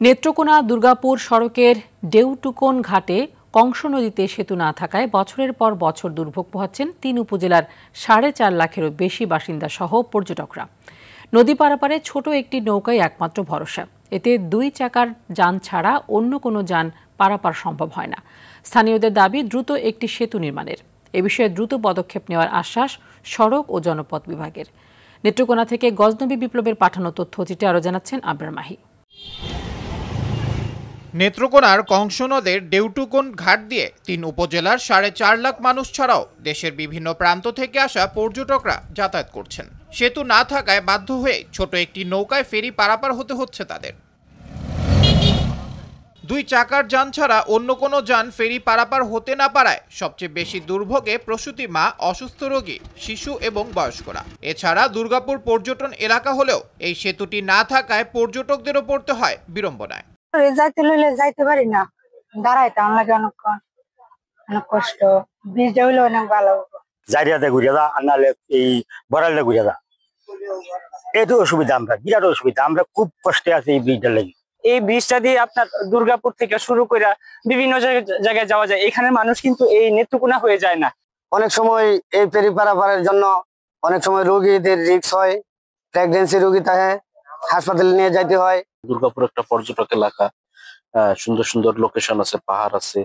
নেত্রকোনা দুর্গাপুর সড়কের ডেউটুকন ঘাটে কংস নদীতে সেতু না থাকায় বছরের পর বছর দুর্ভোগ পোহাচ্ছেন ৩ উপজেলার ৪.৫ লাখেরও বেশি বাসিন্দা সহ পর্যটকরা। নদী পারাপারে ছোট একটি নৌকাই একমাত্র ভরসা। এতে ২ চাকার যান ছাড়া অন্য কোনো যান পারাপার সম্ভব হয় না। স্থানীয়দের দাবি দ্রুত একটি সেতু নির্মাণের। এ বিষয়ে দ্রুত পদক্ষেপ নেওয়ার আশ্বাস সড়ক ও জনপথ বিভাগের। নেত্রকোনা থেকে গজনবী বিপ্লবের পাঠানো তথ্যচিত্রে আরও জানাচ্ছেন আবরার মাহি। নেত্রকোনার কংস নদের ডেউটুকন ঘাট দিয়ে ৩ উপজেলার ৪.৫ লাখ মানুষ ছাড়াও দেশের বিভিন্ন প্রান্ত থেকে আসা পর্যটকরা যাতায়াত করছেন। সেতু না থাকায় বাধ্য হয়ে ছোট একটি নৌকায় ফেরি পারাপার হতে হচ্ছে তাদের। ২ চাকার যান ছাড়া অন্য কোনো যান ফেরি পারাপার হতে না পারায় সবচেয়ে বেশি দুর্ভোগে প্রসূতি মা, অসুস্থ রোগী, শিশু এবং বয়স্করা। এছাড়া দুর্গাপুর পর্যটন এলাকা হলেও এই সেতুটি না থাকায় পর্যটকদেরও পড়তে হয় বিড়ম্বনায়। যাইতে পারি না, দাঁড়াইতে আমার অনেক কষ্ট। ব্রিজটা হইলে অনেক ভালো। জারিয়াতে ঘুরিয়ে দা, আনালে এই বড়ালে ঘুরিয়ে দা, এতো অসুবিধা, আমরা বিরাট অসুবিধা, আমরা খুব কষ্টে আছি এই ব্রিজটা লেগে। এই ব্রিজটা দিয়ে আপনার দুর্গাপুর থেকে শুরু করে বিভিন্ন জায়গায় যাওয়া যায়। এখানে মানুষ কিন্তু এই নেত্রকোনা হয়ে যায় না। অনেক সময় এই ফেরি পারাপারের জন্য অনেক সময় রোগীদের রিস্ক হয়, প্রেগন্যান্সি রোগী থাকে, হাসপাতালে নিয়ে যাইতে হয়। দুর্গাপুর একটা পর্যটক এলাকা, সুন্দর সুন্দর লোকেশন আছে, পাহাড় আছে।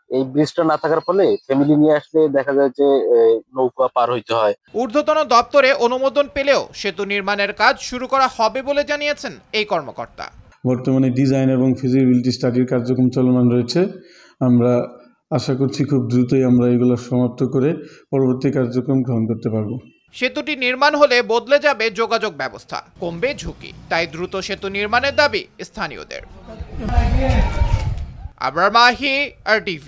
এই ব্রিজটা না থাকার ফলে ফ্যামিলি নিয়ে আসলে দেখা যায় যে নৌকা পার হইতে হয়। ঊর্ধ্বতন দপ্তরে অনুমোদন পেলেও সেতু নির্মাণের কাজ শুরু করা হবে বলে জানিয়েছেন এই কর্মকর্তা। বর্তমানে ডিজাইন এবং ফিজিবিলিটি স্টাডির কার্যক্রম চলমান রয়েছে। আমরা আশা করছি খুব দ্রুতই আমরা এগুলো সমাপ্ত করে পরবর্তী কার্যক্রম গ্রহণ করতে পারবো। সেতুটি নির্মাণ হলে বদলে যাবে যোগাযোগ ব্যবস্থা, কমবে ঝুঁকি। তাই দ্রুত সেতু নির্মাণের দাবি স্থানীয়দের। আবরার মাহি, RTV।